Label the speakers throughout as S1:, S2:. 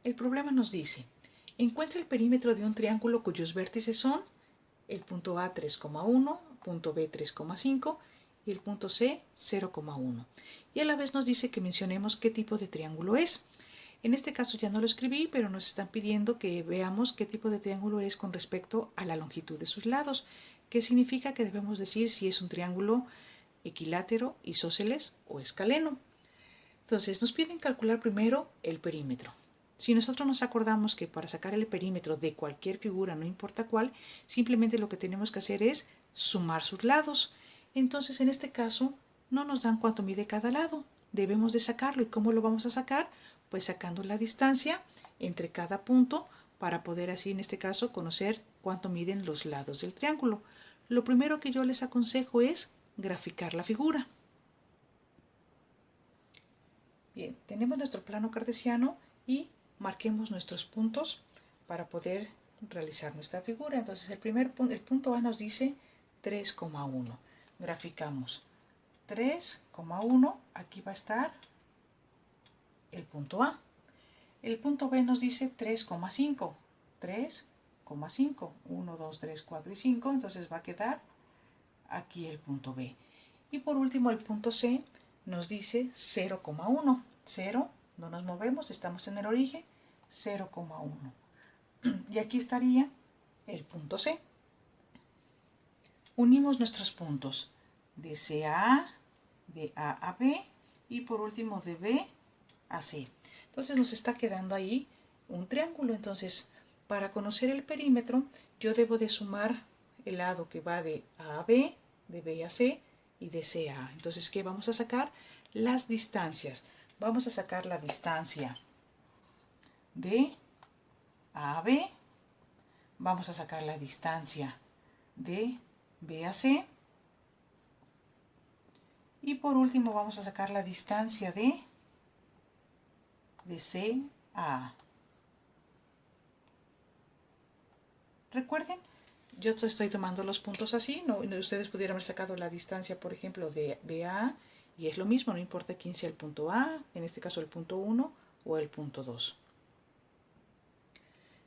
S1: El problema nos dice, encuentra el perímetro de un triángulo cuyos vértices son el punto A 3,1, punto B 3,5 y el punto C 0,1. Y a la vez nos dice que mencionemos qué tipo de triángulo es. En este caso ya no lo escribí, pero nos están pidiendo que veamos qué tipo de triángulo es con respecto a la longitud de sus lados, que significa que debemos decir si es un triángulo equilátero, isósceles o escaleno. Entonces nos piden calcular primero el perímetro. Si nosotros nos acordamos que para sacar el perímetro de cualquier figura, no importa cuál, simplemente lo que tenemos que hacer es sumar sus lados. Entonces en este caso no nos dan cuánto mide cada lado. Debemos de sacarlo. ¿Y cómo lo vamos a sacar? Pues sacando la distancia entre cada punto para poder así en este caso conocer cuánto miden los lados del triángulo. Lo primero que yo les aconsejo es graficar la figura. Bien, tenemos nuestro plano cartesiano y marquemos nuestros puntos para poder realizar nuestra figura. Entonces el punto A nos dice 3,1. Graficamos 3,1, aquí va a estar el punto A. El punto B nos dice 3,5. 3,5. 1, 2, 3, 4 y 5. Entonces va a quedar aquí el punto B. Y por último el punto C nos dice 0,1. 0, no nos movemos, estamos en el origen, 0,1. Y aquí estaría el punto C. Unimos nuestros puntos de C a A, de A a B y por último de B a C. Entonces nos está quedando ahí un triángulo. Entonces, para conocer el perímetro, yo debo de sumar el lado que va de A a B, de B a C y de C a A. Entonces, ¿qué vamos a sacar? Las distancias. Vamos a sacar la distancia de A a B. Vamos a sacar la distancia de B a C. Y por último vamos a sacar la distancia de C a A. Recuerden, yo estoy tomando los puntos así, no, ustedes pudieran haber sacado la distancia, por ejemplo, de B a A, y es lo mismo, no importa quién sea el punto A, en este caso el punto 1 o el punto 2.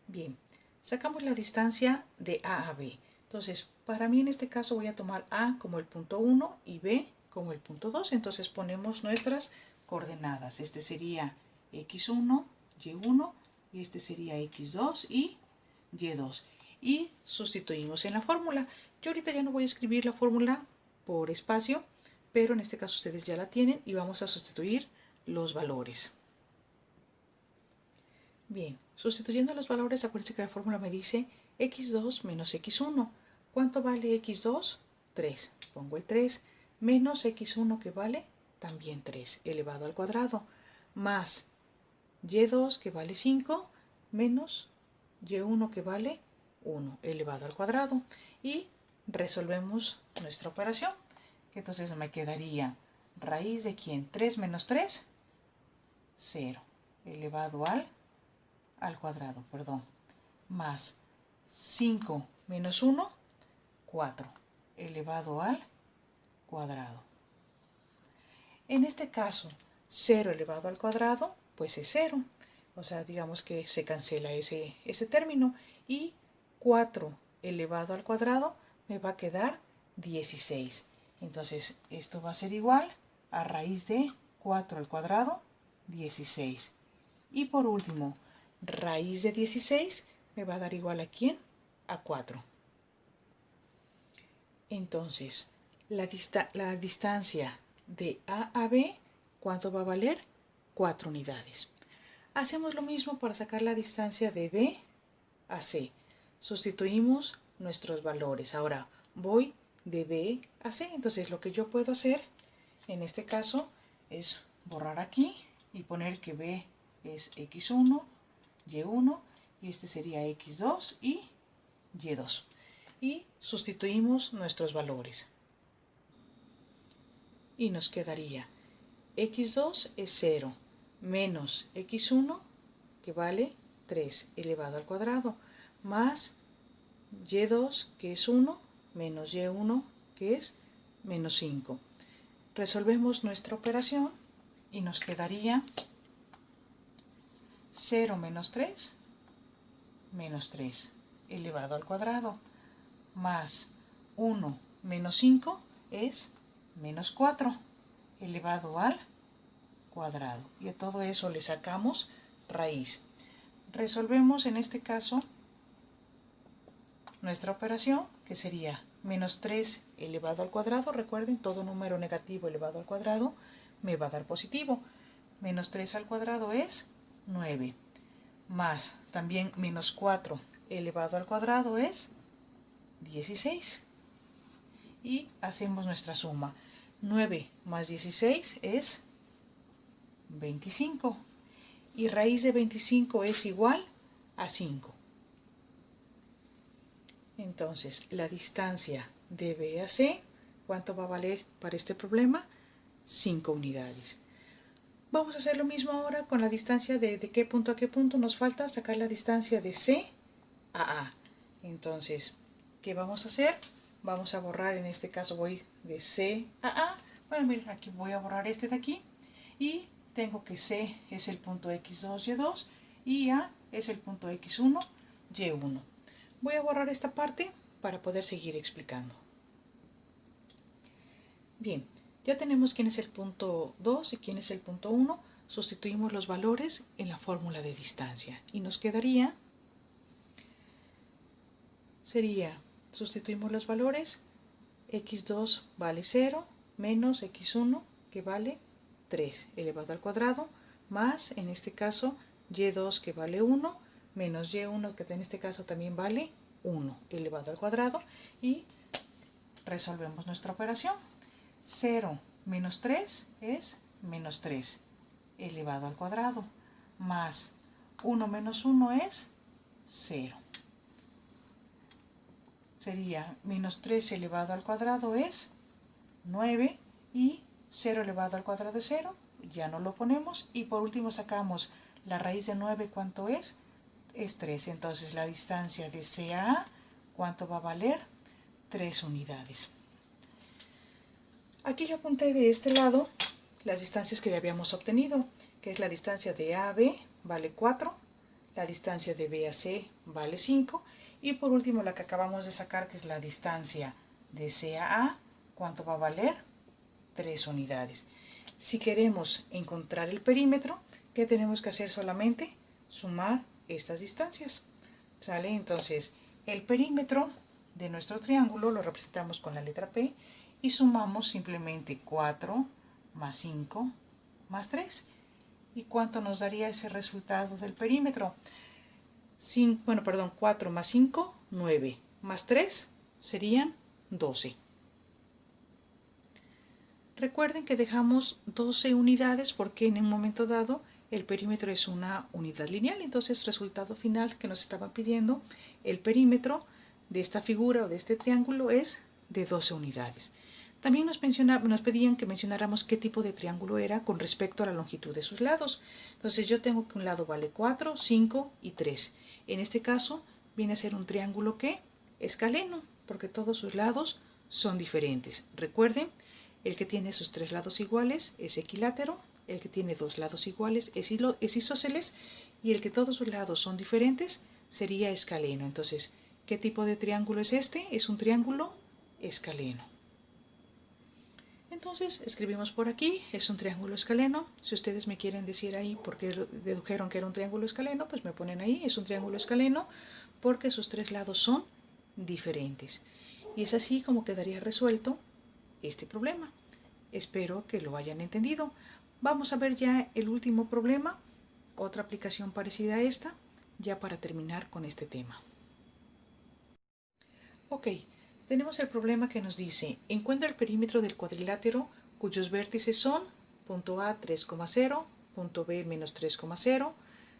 S1: Bien, sacamos la distancia de A a B. Entonces, para mí en este caso voy a tomar A como el punto 1 y B como el punto 2. Entonces ponemos nuestras coordenadas. Este sería x1, y1, y este sería x2 y y2. Y sustituimos en la fórmula. Yo ahorita ya no voy a escribir la fórmula por espacio, pero en este caso ustedes ya la tienen y vamos a sustituir los valores. Bien, sustituyendo los valores, acuérdense que la fórmula me dice x2 menos x1. ¿Cuánto vale x2? 3. Pongo el 3 menos x1 que vale también 3 elevado al cuadrado, más y2 que vale 5 menos y1 que vale 1 elevado al cuadrado. Y resolvemos nuestra operación, que entonces me quedaría raíz de ¿quién? 3 menos 3, 0 elevado al cuadrado, más 5 menos 1, 4 elevado al cuadrado. En este caso, 0 elevado al cuadrado, pues es 0. O sea, digamos que se cancela ese término. Y 4 elevado al cuadrado me va a quedar 16. Entonces, esto va a ser igual a raíz de 4 al cuadrado, 16. Y por último, raíz de 16 me va a dar igual a ¿quién? A 4. Entonces, la distancia de A a B, ¿cuánto va a valer? 4 unidades. Hacemos lo mismo para sacar la distancia de B a C. Sustituimos nuestros valores. Ahora voy de B a C. Entonces, lo que yo puedo hacer en este caso es borrar aquí y poner que B es x1, y1, y este sería x2 y y2. Y sustituimos nuestros valores. Y nos quedaría x2 es 0 menos x1 que vale 3 elevado al cuadrado más y2 que es 1 menos y1 que es menos 5. Resolvemos nuestra operación y nos quedaría 0 menos 3 elevado al cuadrado, más 1 menos 5 es menos 4 elevado al cuadrado. Y a todo eso le sacamos raíz. Resolvemos en este caso nuestra operación, que sería menos 3 elevado al cuadrado. Recuerden, todo número negativo elevado al cuadrado me va a dar positivo. Menos 3 al cuadrado es 9. Más también menos 4 elevado al cuadrado es 16. Y hacemos nuestra suma. 9 más 16 es 25. Y raíz de 25 es igual a 5. Entonces, la distancia de B a C, ¿cuánto va a valer para este problema? 5 unidades. Vamos a hacer lo mismo ahora con la distancia de qué punto a qué punto. Nos falta sacar la distancia de C a A. Entonces, ¿qué vamos a hacer? Vamos a borrar, en este caso voy de C a A. Bueno, miren, aquí voy a borrar este de aquí. Y tengo que C es el punto X2, Y2 y A es el punto X1, Y1. Voy a borrar esta parte para poder seguir explicando. Bien, ya tenemos quién es el punto 2 y quién es el punto 1. Sustituimos los valores en la fórmula de distancia y nos quedaría, sustituimos los valores, x2 vale 0 menos x1 que vale 3 elevado al cuadrado, más en este caso y2 que vale 1 menos y1 que en este caso también vale 1 elevado al cuadrado, y resolvemos nuestra operación. 0 menos 3 es menos 3 elevado al cuadrado, más 1 menos 1 es 0. Sería menos 3 elevado al cuadrado es 9 y 0 elevado al cuadrado es 0, ya no lo ponemos, y por último sacamos la raíz de 9, ¿cuánto es? Es 3, entonces la distancia de C a A, ¿cuánto va a valer? 3 unidades. Aquí yo apunté de este lado las distancias que ya habíamos obtenido, que es la distancia de A a B vale 4, la distancia de B a C vale 5, y por último la que acabamos de sacar, que es la distancia de C a A, ¿cuánto va a valer? 3 unidades. Si queremos encontrar el perímetro, ¿qué tenemos que hacer? Solamente sumar estas distancias. ¿Sale? Entonces, el perímetro de nuestro triángulo lo representamos con la letra P y sumamos simplemente 4 más 5 más 3. ¿Y cuánto nos daría ese resultado del perímetro? 4 más 5, 9, más 3 serían 12. Recuerden que dejamos 12 unidades porque en un momento dado el perímetro es una unidad lineal. Entonces, resultado final que nos estaban pidiendo, el perímetro de esta figura o de este triángulo es de 12 unidades. También nos pedían que mencionáramos qué tipo de triángulo era con respecto a la longitud de sus lados. Entonces, yo tengo que un lado vale 4, 5 y 3. En este caso, viene a ser un triángulo que escaleno, porque todos sus lados son diferentes. Recuerden, el que tiene sus 3 lados iguales es equilátero, el que tiene 2 lados iguales es isósceles, y el que todos sus lados son diferentes sería escaleno. Entonces, ¿qué tipo de triángulo es este? Es un triángulo escaleno. Entonces, escribimos por aquí, es un triángulo escaleno. Si ustedes me quieren decir ahí por qué dedujeron que era un triángulo escaleno, pues me ponen ahí, es un triángulo escaleno porque sus 3 lados son diferentes. Y es así como quedaría resuelto este problema. Espero que lo hayan entendido. Vamos a ver ya el último problema, otra aplicación parecida a esta, ya para terminar con este tema. Ok, tenemos el problema que nos dice, encuentra el perímetro del cuadrilátero cuyos vértices son punto A 3,0, punto B menos 3,0,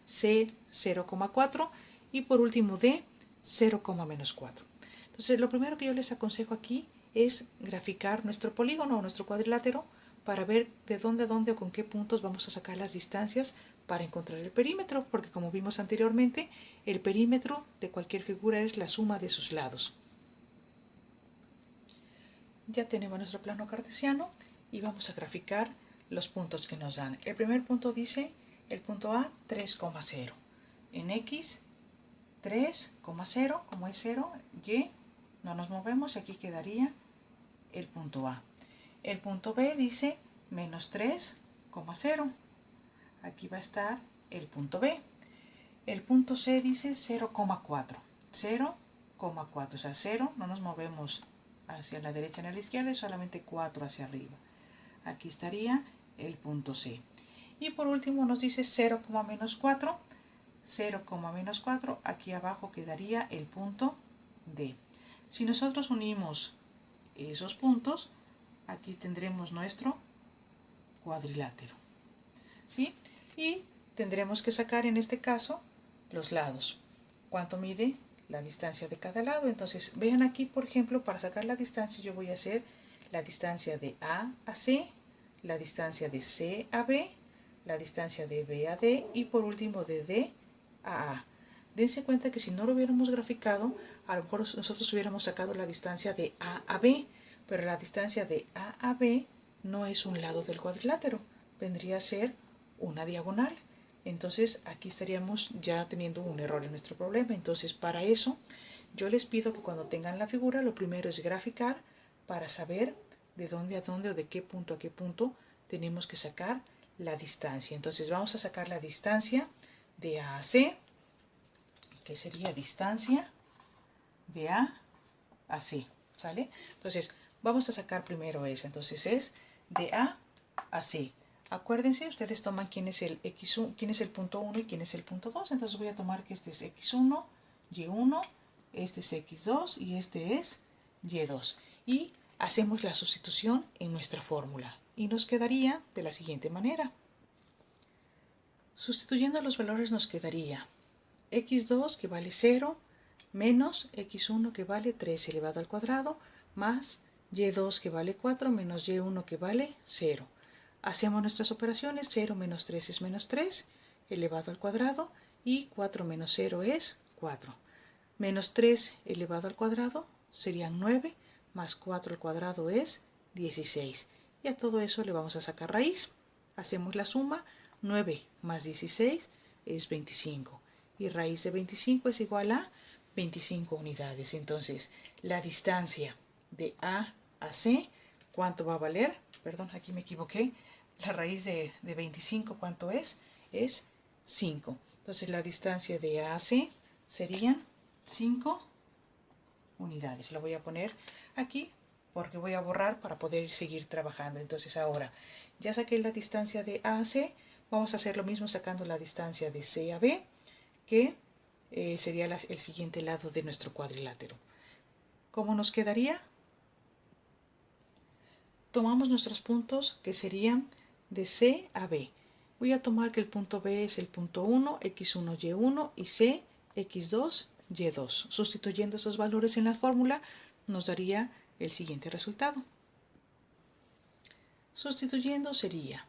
S1: C 0,4 y por último D 0,-4. Entonces, lo primero que yo les aconsejo aquí es graficar nuestro polígono o nuestro cuadrilátero para ver de dónde a dónde o con qué puntos vamos a sacar las distancias para encontrar el perímetro, porque como vimos anteriormente, el perímetro de cualquier figura es la suma de sus lados. Ya tenemos nuestro plano cartesiano y vamos a graficar los puntos que nos dan. El primer punto dice el punto A 3,0. En X 3,0, como es 0, Y, no nos movemos y aquí quedaría el punto A. El punto B dice menos 3,0. Aquí va a estar el punto B. El punto C dice 0,4. 0,4, o sea, 0, no nos movemos hacia la derecha ni a la izquierda, y solamente 4 hacia arriba. Aquí estaría el punto C. Y por último nos dice 0,-4. 0,-4, aquí abajo quedaría el punto D. Si nosotros unimos esos puntos, aquí tendremos nuestro cuadrilátero, ¿sí? Y tendremos que sacar en este caso los lados. ¿Cuánto mide la distancia de cada lado? Entonces, vean aquí, por ejemplo, para sacar la distancia yo voy a hacer la distancia de A a C, la distancia de C a B, la distancia de B a D y por último de D a. Dense cuenta que si no lo hubiéramos graficado, a lo mejor nosotros hubiéramos sacado la distancia de A a B, pero la distancia de A a B no es un lado del cuadrilátero, vendría a ser una diagonal. Entonces aquí estaríamos ya teniendo un error en nuestro problema. Entonces para eso yo les pido que cuando tengan la figura, lo primero es graficar para saber de dónde a dónde o de qué punto a qué punto tenemos que sacar la distancia. Entonces vamos a sacar la distancia de A a C, que sería distancia de A a C, ¿sale? Entonces vamos a sacar primero esa. Entonces es de A a C. Acuérdense, ustedes toman quién es el X1, quién es el punto 1 y quién es el punto 2. Entonces voy a tomar que este es X1, Y1, este es X2 y este es Y2. Y hacemos la sustitución en nuestra fórmula. Y nos quedaría de la siguiente manera. Sustituyendo los valores nos quedaría X2 que vale 0 menos X1 que vale 3 elevado al cuadrado más Y2 que vale 4 menos Y1 que vale 0. Hacemos nuestras operaciones. 0 menos 3 es menos 3 elevado al cuadrado y 4 menos 0 es 4. Menos 3 elevado al cuadrado serían 9 más 4 al cuadrado es 16. Y a todo eso le vamos a sacar raíz. Hacemos la suma. 9 más 16 es 25. Y raíz de 25 es igual a 25 unidades. Entonces, la distancia de A a C, ¿cuánto va a valer? Perdón, aquí me equivoqué. La raíz de 25, ¿cuánto es? Es 5. Entonces, la distancia de A a C serían 5 unidades. Lo voy a poner aquí porque voy a borrar para poder seguir trabajando. Entonces, ahora ya saqué la distancia de A a C. Vamos a hacer lo mismo sacando la distancia de C a B, que sería el siguiente lado de nuestro cuadrilátero. ¿Cómo nos quedaría? Tomamos nuestros puntos que serían de C a B. Voy a tomar que el punto B es el punto 1, X1, Y1 y C, X2, Y2. Sustituyendo esos valores en la fórmula nos daría el siguiente resultado. Sustituyendo sería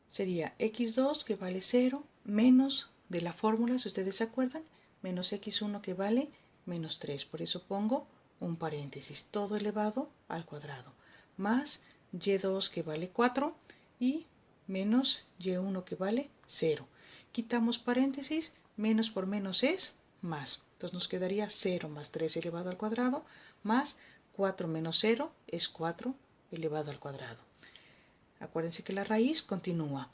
S1: X2 que vale 0 menos de la fórmula, si ustedes se acuerdan, menos X1 que vale menos 3. Por eso pongo un paréntesis, todo elevado al cuadrado, más Y2 que vale 4 y menos Y1 que vale 0. Quitamos paréntesis, menos por menos es más. Entonces nos quedaría 0 más 3 elevado al cuadrado más 4 menos 0 es 4 elevado al cuadrado. Acuérdense que la raíz continúa.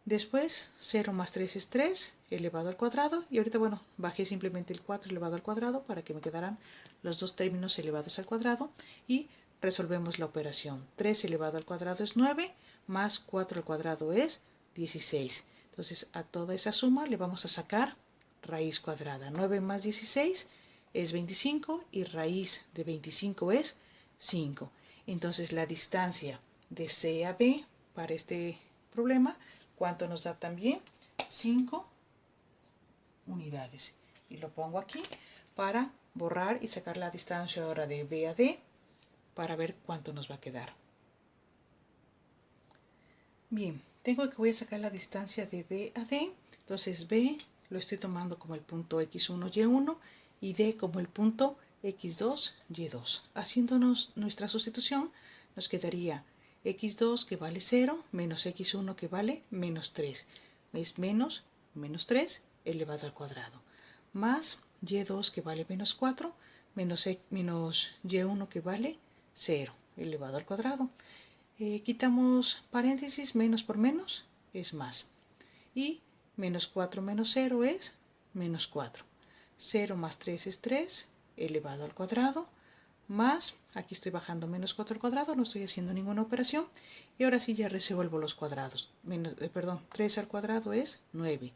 S1: Después 0 más 3 es 3 elevado al cuadrado. Y ahorita, bueno, bajé simplemente el 4 elevado al cuadrado para que me quedaran los dos términos elevados al cuadrado. Y resolvemos la operación. 3 elevado al cuadrado es 9, más 4 al cuadrado es 16. Entonces, a toda esa suma le vamos a sacar raíz cuadrada. 9 más 16 es 25 y raíz de 25 es 5. Entonces, la distancia de C a B para este problema, ¿cuánto nos da también? 5 unidades. Y lo pongo aquí para borrar y sacar la distancia ahora de B a D para ver cuánto nos va a quedar. Bien, tengo que voy a sacar la distancia de B a D. Entonces B lo estoy tomando como el punto X1, Y1 y D como el punto X2, Y2. Haciéndonos nuestra sustitución, nos quedaría X2 que vale 0 menos X1 que vale menos 3. es menos 3 elevado al cuadrado, más y2 que vale menos 4, menos y1 que vale 0 elevado al cuadrado. Quitamos paréntesis, menos por menos es más. Y menos 4 menos 0 es menos 4. 0 más 3 es 3 elevado al cuadrado, más, aquí estoy bajando menos 4 al cuadrado, no estoy haciendo ninguna operación. Y ahora sí ya resuelvo los cuadrados. 3 al cuadrado es 9,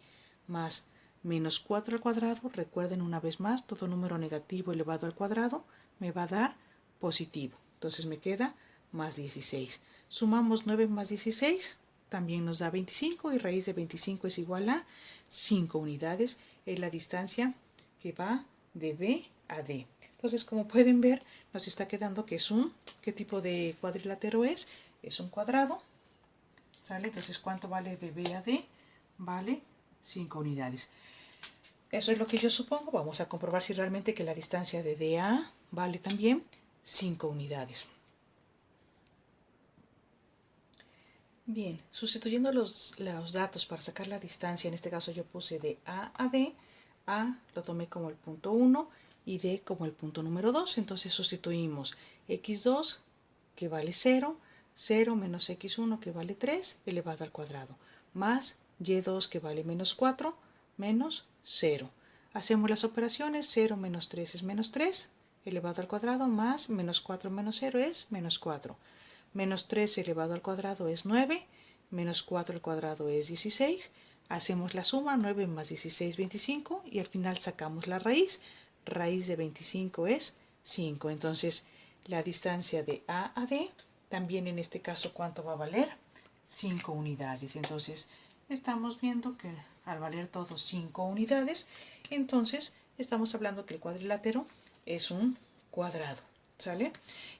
S1: más menos 4 al cuadrado, recuerden una vez más, todo número negativo elevado al cuadrado me va a dar positivo. Entonces me queda más 16. Sumamos 9 más 16, también nos da 25 y raíz de 25 es igual a 5 unidades. Es la distancia que va de B a D. Entonces, como pueden ver, nos está quedando que es ¿qué tipo de cuadrilátero es? Es un cuadrado, ¿sale? Entonces, ¿cuánto vale de B a D? Vale 5 unidades. Eso es lo que yo supongo. Vamos a comprobar si realmente que la distancia de D a A vale también 5 unidades. Bien, sustituyendo los datos para sacar la distancia, en este caso yo puse de A a D, A lo tomé como el punto 1 y D como el punto número 2, entonces sustituimos x2 que vale 0, 0 menos x1 que vale 3 elevado al cuadrado, más y2 que vale menos 4 menos 0. Hacemos las operaciones, 0 menos 3 es menos 3 elevado al cuadrado, más menos 4 menos 0 es menos 4. Menos 3 elevado al cuadrado es 9, menos 4 al cuadrado es 16. Hacemos la suma, 9 más 16, 25, y al final sacamos la raíz. Raíz de 25 es 5. Entonces, la distancia de A a D, también en este caso, ¿cuánto va a valer? 5 unidades. Entonces, estamos viendo que al valer todos 5 unidades, entonces estamos hablando que el cuadrilátero es un cuadrado. ¿Sale?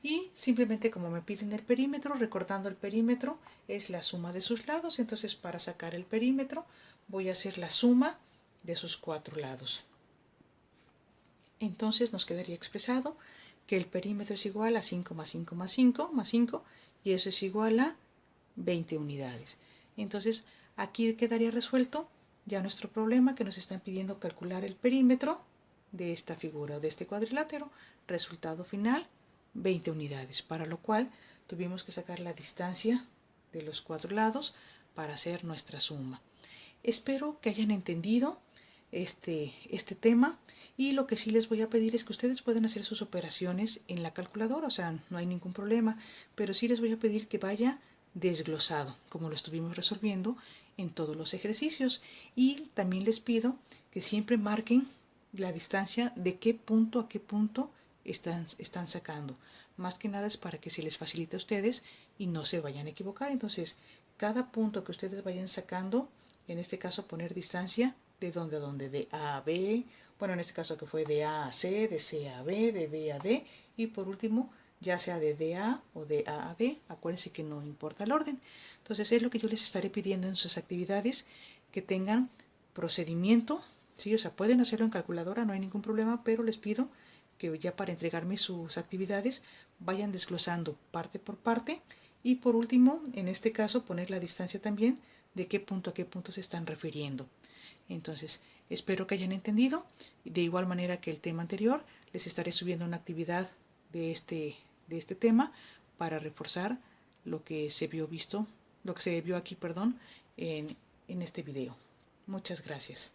S1: Y simplemente como me piden el perímetro, recordando el perímetro es la suma de sus lados, entonces para sacar el perímetro voy a hacer la suma de sus 4 lados. Entonces nos quedaría expresado que el perímetro es igual a 5 más 5 más 5 más 5 y eso es igual a 20 unidades. Entonces aquí quedaría resuelto ya nuestro problema que nos están pidiendo calcular el perímetro de esta figura o de este cuadrilátero. Resultado final 20 unidades, para lo cual tuvimos que sacar la distancia de los 4 lados para hacer nuestra suma. Espero que hayan entendido este tema, y lo que sí les voy a pedir es que ustedes pueden hacer sus operaciones en la calculadora, o sea, no hay ningún problema, pero sí les voy a pedir que vaya desglosado, como lo estuvimos resolviendo en todos los ejercicios, y también les pido que siempre marquen la distancia de qué punto a qué punto están sacando. Más que nada es para que se les facilite a ustedes y no se vayan a equivocar. Entonces, cada punto que ustedes vayan sacando, en este caso poner distancia de dónde a dónde, de A a B, bueno, en este caso que fue de A a C, de C a B, de B a D, y por último, ya sea de D a o de A a D, acuérdense que no importa el orden. Entonces es lo que yo les estaré pidiendo en sus actividades, que tengan procedimiento, ¿sí? O sea, pueden hacerlo en calculadora, no hay ningún problema, pero les pido que ya para entregarme sus actividades vayan desglosando parte por parte, y por último, en este caso, poner la distancia también de qué punto a qué punto se están refiriendo. Entonces, espero que hayan entendido. De igual manera que el tema anterior, les estaré subiendo una actividad de este tema para reforzar lo que se vio aquí, en este video. Muchas gracias.